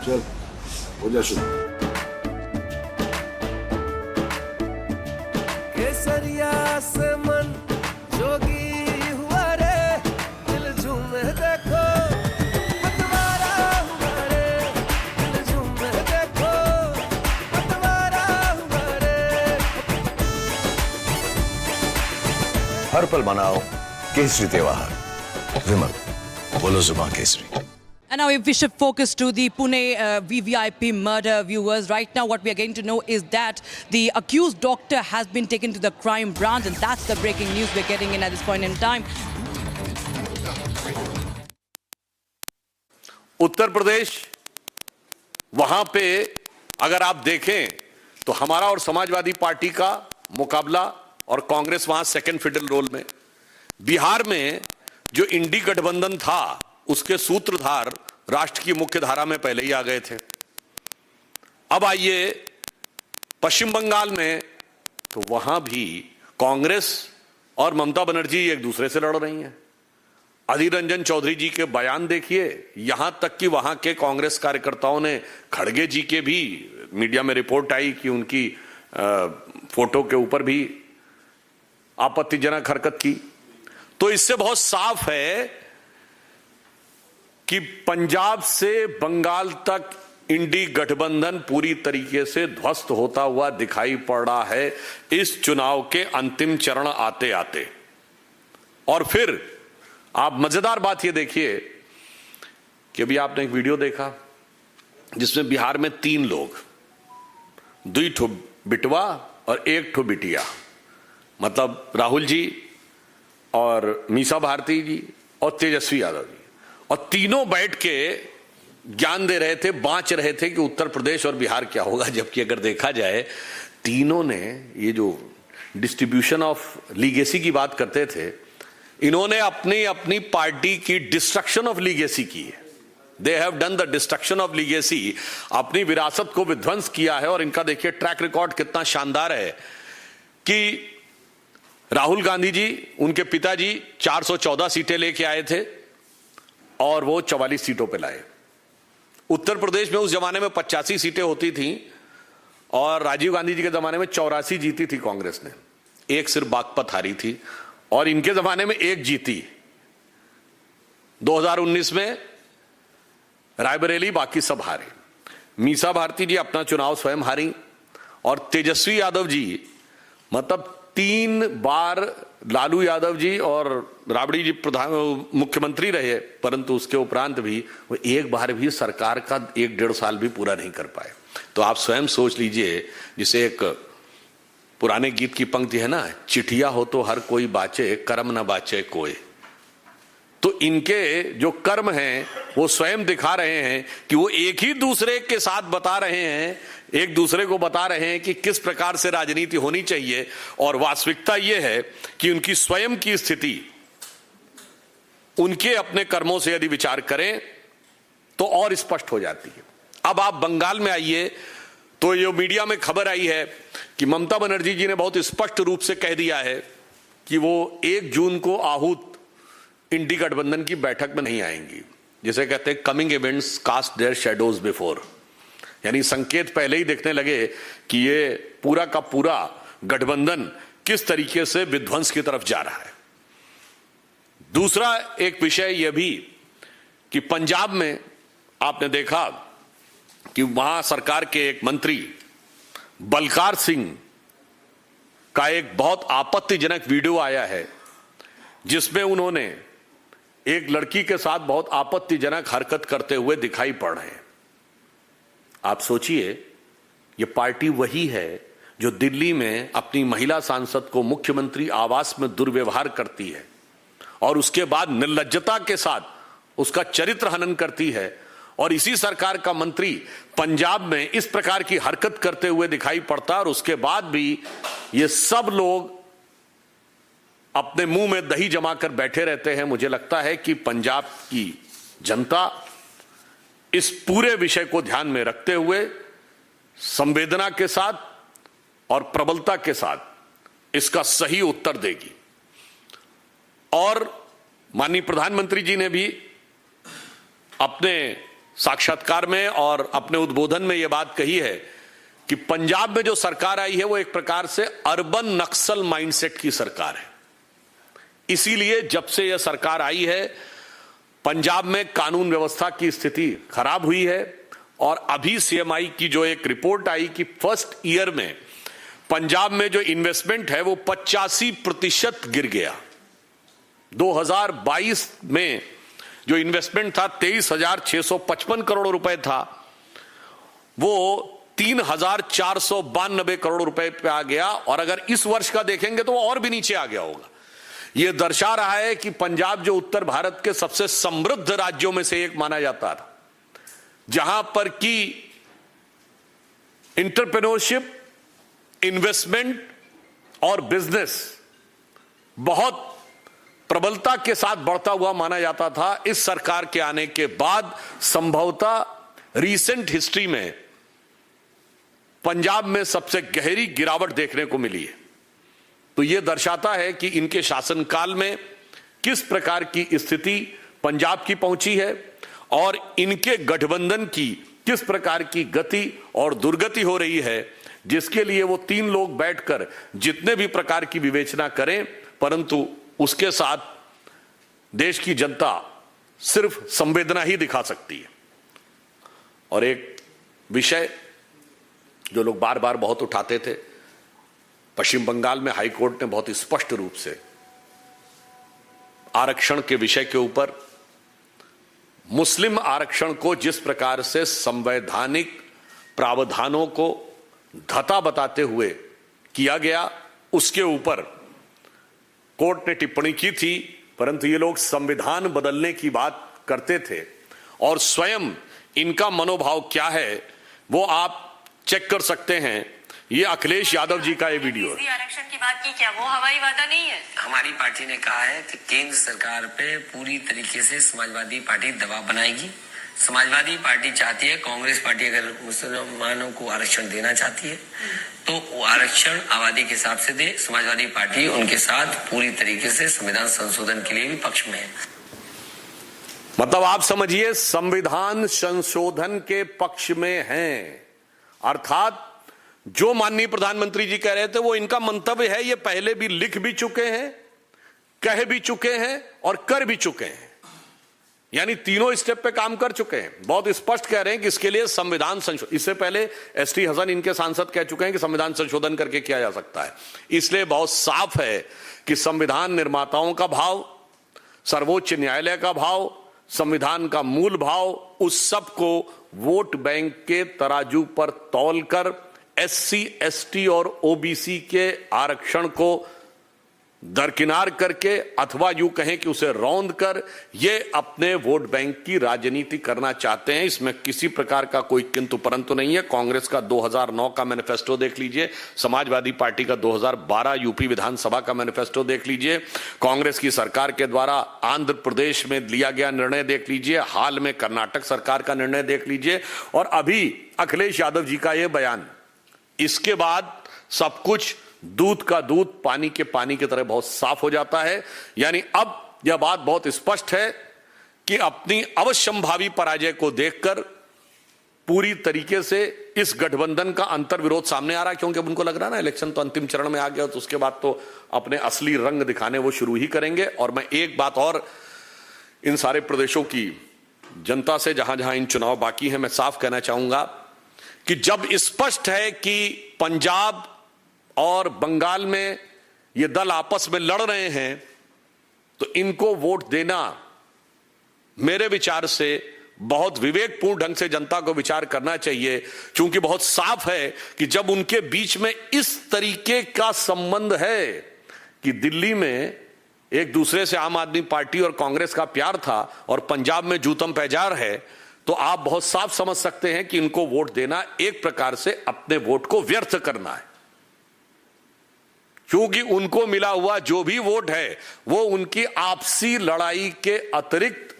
चल हो जा शुरू। केसरिया से मन जोगी हुआ रे, दिल झूमे देखो पतवारा हुआ रे, दिल झूमे देखो पतवारा हुआ रे। हर पल मनाओ केसरी त्योहार। विमल, बोलो जुबान Kesari. And now if we shift focus to the Pune VVIP murder, viewers, right now what we are getting to know is that the accused doctor has been taken to the crime branch, and that's the breaking news we're getting in at this point in time. Uttar Pradesh, वहां पे अगर आप देखें तो हमारा और Samajwadi party का मुकाबला और कांग्रेस वहां सेकंड फिडल रोल में। बिहार में जो इंडी गठबंधन था उसके सूत्रधार राष्ट्र की मुख्य धारा में पहले ही आ गए थे। अब आइए पश्चिम बंगाल में, तो वहां भी कांग्रेस और ममता बनर्जी एक दूसरे से लड़ रही हैं। अधीर रंजन चौधरी जी के बयान देखिए, यहां तक कि वहां के कांग्रेस कार्यकर्ताओं ने खड़गे जी के भी मीडिया में रिपोर्ट आई कि उनकी फोटो के ऊपर भी आपत्तिजनक हरकत की। तो इससे बहुत साफ है कि पंजाब से बंगाल तक इंडी गठबंधन पूरी तरीके से ध्वस्त होता हुआ दिखाई पड़ रहा है इस चुनाव के अंतिम चरण आते आते। और फिर आप मजेदार बात ये देखिए कि अभी आपने एक वीडियो देखा जिसमें बिहार में 3 लोग, 2 ठो बिटवा और 1 ठो बिटिया, मतलब राहुल जी और मीसा भारती जी और तेजस्वी यादव जी, और तीनों बैठ के ज्ञान दे रहे थे, बांच रहे थे कि उत्तर प्रदेश और बिहार क्या होगा। जबकि अगर देखा जाए तीनों ने ये जो डिस्ट्रीब्यूशन ऑफ लीगेसी की बात करते थे, इन्होंने अपनी अपनी पार्टी की डिस्ट्रक्शन ऑफ लीगेसी की है। They have done the destruction of legacy, अपनी विरासत को विध्वंस किया है। और इनका देखिए ट्रैक रिकॉर्ड कितना शानदार है कि राहुल गांधी जी, उनके पिताजी 414 सीटें लेके आए थे और वो 44 सीटों पे लाए। उत्तर प्रदेश में उस जमाने में 85 सीटें होती थी और राजीव गांधी जी के जमाने में 84 जीती थी कांग्रेस ने, 1 सिर्फ बागपत हारी थी, और इनके जमाने में 1 जीती 2019 में रायबरेली, बाकी सब हारे। मीसा भारती जी अपना चुनाव स्वयं हारी, और तेजस्वी यादव जी मतलब 3 बार लालू यादव जी और राबड़ी जी मुख्यमंत्री रहे, परंतु उसके उपरांत भी वो एक बार भी सरकार का 1-1.5 साल भी पूरा नहीं कर पाए। तो आप स्वयं सोच लीजिए, जिसे एक पुराने गीत की पंक्ति है ना, चिट्ठिया हो तो हर कोई बाचे, कर्म न बाचे कोई। तो इनके जो कर्म हैं वो स्वयं दिखा रहे हैं कि वो एक ही दूसरे के साथ बता रहे हैं, एक दूसरे को बता रहे हैं कि किस प्रकार से राजनीति होनी चाहिए। और वास्तविकता ये है कि उनकी स्वयं की स्थिति, उनके अपने कर्मों से यदि विचार करें तो और स्पष्ट हो जाती है। अब आप बंगाल में आइए, तो ये मीडिया में खबर आई है कि ममता बनर्जी जी ने बहुत स्पष्ट रूप से कह दिया है कि वो 1 जून को आहूत इंडी गठबंधन की बैठक में नहीं आएंगी। जिसे कहते हैं coming events cast their shadows before, यानी संकेत पहले ही दिखने लगे कि ये पूरा का पूरा गठबंधन किस तरीके से विध्वंस की तरफ जा रहा है। दूसरा एक विषय यह भी कि पंजाब में आपने देखा कि वहां सरकार के एक मंत्री बलकार सिंह का एक बहुत आपत्तिजनक वीडियो आया है, जिसमें उन्होंने एक लड़की के साथ बहुत आपत्तिजनक हरकत करते हुए दिखाई पड़ रहे हैं। आप सोचिए, ये पार्टी वही है जो दिल्ली में अपनी महिला सांसद को मुख्यमंत्री आवास में दुर्व्यवहार करती है और उसके बाद निर्लज्जता के साथ उसका चरित्र हनन करती है, और इसी सरकार का मंत्री पंजाब में इस प्रकार की हरकत करते हुए दिखाई पड़ता है। और उसके बाद भी ये सब लोग अपने मुंह में दही जमाकर बैठे रहते हैं। मुझे लगता है कि पंजाब की जनता इस पूरे विषय को ध्यान में रखते हुए संवेदना के साथ और प्रबलता के साथ इसका सही उत्तर देगी। और माननीय प्रधानमंत्री जी ने भी अपने साक्षात्कार में और अपने उद्बोधन में यह बात कही है कि पंजाब में जो सरकार आई है वो एक प्रकार से अर्बन नक्सल माइंडसेट की सरकार है। इसीलिए जब से यह सरकार आई है पंजाब में कानून व्यवस्था की स्थिति खराब हुई है और अभी सीएमआई की जो एक रिपोर्ट आई कि फर्स्ट ईयर में पंजाब में जो इन्वेस्टमेंट है वो 85% गिर गया। 2022 में जो इन्वेस्टमेंट था 23,655 करोड़ रुपए था, वो 3,492 करोड़ रुपए पे आ गया और अगर इस वर्ष का देखेंगे तो वो और भी नीचे आ गया होगा। यह दर्शा रहा है कि पंजाब जो उत्तर भारत के सबसे समृद्ध राज्यों में से एक माना जाता था, जहां पर की एंटरप्रेन्योरशिप, इन्वेस्टमेंट और बिजनेस बहुत प्रबलता के साथ बढ़ता हुआ माना जाता था, इस सरकार के आने के बाद संभवतः रीसेंट हिस्ट्री में पंजाब में सबसे गहरी गिरावट देखने को मिली है। तो यह दर्शाता है कि इनके शासनकाल में किस प्रकार की स्थिति पंजाब की पहुंची है और इनके गठबंधन की किस प्रकार की गति और दुर्गति हो रही है, जिसके लिए वो तीन लोग बैठकर जितने भी प्रकार की विवेचना करें, परंतु उसके साथ देश की जनता सिर्फ संवेदना ही दिखा सकती है। और एक विषय जो लोग बार बार बहुत उठाते थे, पश्चिम बंगाल में हाई कोर्ट ने बहुत स्पष्ट रूप से आरक्षण के विषय के ऊपर मुस्लिम आरक्षण को जिस प्रकार से संवैधानिक प्रावधानों को धता बताते हुए किया गया, उसके ऊपर कोर्ट ने टिप्पणी की थी, परंतु ये लोग संविधान बदलने की बात करते थे और स्वयं इनका मनोभाव क्या है वो आप चेक कर सकते हैं। ये अखिलेश यादव जी का ये वीडियो है। आरक्षण की बात की, क्या वो हवाई वादा नहीं है? हमारी पार्टी ने कहा है कि केंद्र सरकार पे पूरी तरीके से समाजवादी पार्टी दबाव बनाएगी। समाजवादी पार्टी चाहती है, कांग्रेस पार्टी अगर मुसलमानों को आरक्षण देना चाहती है तो वो आरक्षण आबादी के हिसाब से दे। समाजवादी पार्टी उनके साथ पूरी तरीके से संविधान संशोधन के लिए भी पक्ष में है। मतलब आप समझिए, संविधान संशोधन के पक्ष में हैं, अर्थात जो माननीय प्रधानमंत्री जी कह रहे थे वो इनका मंतव्य है। ये पहले भी लिख भी चुके हैं, कह भी चुके हैं और कर भी चुके हैं, यानी तीनों स्टेप पे काम कर चुके हैं। बहुत स्पष्ट कह रहे हैं कि इसके लिए संविधान संशोधन, इससे पहले एसटी हसन इनके सांसद कह चुके हैं कि संविधान संशोधन करके किया जा सकता है। इसलिए बहुत साफ है कि संविधान निर्माताओं का भाव, सर्वोच्च न्यायालय का भाव, संविधान का मूल भाव, उस सब को वोट बैंक के तराजू पर तौलकर एससी, एसटी और ओबीसी के आरक्षण को दरकिनार करके अथवा यूं कहें कि उसे रौंद कर ये अपने वोट बैंक की राजनीति करना चाहते हैं। इसमें किसी प्रकार का कोई किंतु परंतु नहीं है। कांग्रेस का 2009 का मैनिफेस्टो देख लीजिए, समाजवादी पार्टी का 2012 यूपी विधानसभा का मैनिफेस्टो देख लीजिए, कांग्रेस की सरकार के द्वारा आंध्र प्रदेश में लिया गया निर्णय देख लीजिए, हाल में कर्नाटक सरकार का निर्णय देख लीजिए और अभी अखिलेश यादव जी का यह बयान। इसके बाद सब कुछ दूध का दूध, पानी के पानी की तरह बहुत साफ हो जाता है। यानी अब यह बात बहुत स्पष्ट है कि अपनी अवश्यंभावी पराजय को देखकर पूरी तरीके से इस गठबंधन का अंतर्विरोध सामने आ रहा है, क्योंकि अब उनको लग रहा है ना इलेक्शन तो अंतिम चरण में आ गया, तो उसके बाद तो अपने असली रंग दिखाने वो शुरू ही करेंगे। और मैं एक बात और इन सारे प्रदेशों की जनता से, जहां जहां इन चुनाव बाकी हैं, मैं साफ कहना चाहूंगा कि जब स्पष्ट है कि पंजाब और बंगाल में ये दल आपस में लड़ रहे हैं तो इनको वोट देना मेरे विचार से बहुत विवेकपूर्ण ढंग से जनता को विचार करना चाहिए, क्योंकि बहुत साफ है कि जब उनके बीच में इस तरीके का संबंध है कि दिल्ली में एक दूसरे से आम आदमी पार्टी और कांग्रेस का प्यार था और पंजाब में जूतम पैजार है, तो आप बहुत साफ समझ सकते हैं कि इनको वोट देना एक प्रकार से अपने वोट को व्यर्थ करना है, क्योंकि उनको मिला हुआ जो भी वोट है वो उनकी आपसी लड़ाई के अतिरिक्त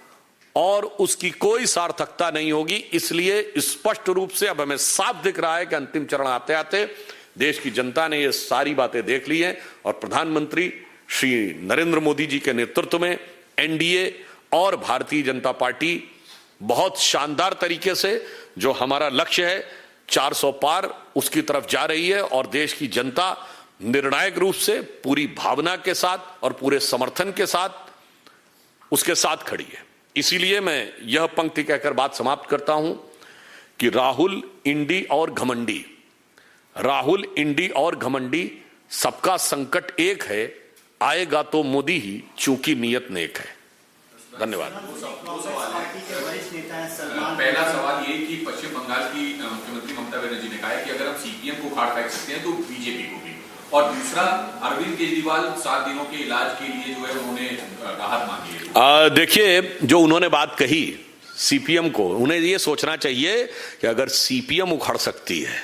और उसकी कोई सार्थकता नहीं होगी। इसलिए स्पष्ट रूप से अब हमें साफ दिख रहा है कि अंतिम चरण आते आते देश की जनता ने ये सारी बातें देख ली हैं और प्रधानमंत्री श्री नरेंद्र मोदी जी के नेतृत्व में एनडीए और भारतीय जनता पार्टी बहुत शानदार तरीके से जो हमारा लक्ष्य है 400 पार उसकी तरफ जा रही है और देश की जनता निर्णायक रूप से पूरी भावना के साथ और पूरे समर्थन के साथ उसके साथ खड़ी है। इसीलिए मैं यह पंक्ति कहकर बात समाप्त करता हूं कि राहुल इंडी और घमंडी, राहुल इंडी और घमंडी, सबका संकट एक है, आएगा तो मोदी ही, चूंकि नियत नेक है। धन्यवाद। पहला सवाल ये कि पश्चिम बंगाल की मुख्यमंत्री ममता बनर्जी ने कहा है कि अगर हम सीपीएम को उखाड़ फेंक सकते हैं तो बीजेपी को भी, और दूसरा अरविंद केजरीवाल 7 दिनों के इलाज के लिए जो है उन्होंने राहत मांगी है। देखिए, जो उन्होंने बात कही सीपीएम को, उन्हें ये सोचना चाहिए कि अगर सीपीएम उखड़ सकती है,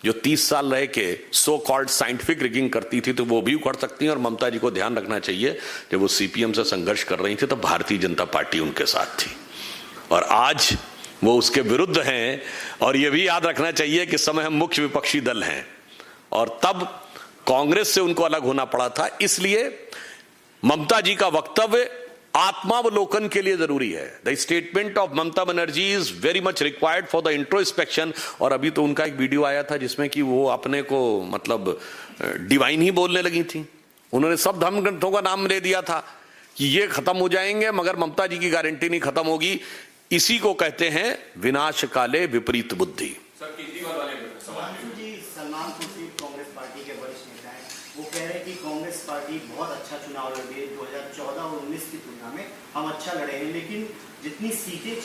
जो 30 साल रह के सो कॉल्ड साइंटिफिक रिगिंग करती थी, तो वो भी उखड़ सकती है। और ममता जी को ध्यान रखना चाहिए, जब वो सीपीएम से संघर्ष कर रही थी तो भारतीय जनता पार्टी उनके साथ थी, और आज वो उसके विरुद्ध हैं। और ये भी याद रखना चाहिए कि समय हम मुख्य विपक्षी दल हैं, और तब कांग्रेस से उनको अलग होना पड़ा था। इसलिए ममता जी का वक्तव्य आत्मावलोकन के लिए जरूरी है। The statement of Mamata Banerjee is very much required for the introspection. और अभी तो उनका एक वीडियो आया था जिसमें कि वो अपने को मतलब डिवाइन ही बोलने लगी थी। उन्होंने सब धर्म ग्रंथों का नाम ले दिया था कि ये खत्म हो जाएंगे, मगर ममता जी की गारंटी नहीं खत्म होगी। इसी को कहते हैं विनाश काले विपरीत बुद्धि। सर, केजरीवाल वाले सवाल जी, सलमान खुर्शीद कांग्रेस पार्टी के वरिष्ठ नेता हैं, वो कह रहे हैं कि कांग्रेस पार्टी बहुत अच्छा चुनाव लड़ी है 2014 और 19 की तुलना में, हम अच्छा लड़े हैं, लेकिन जितनी सीटें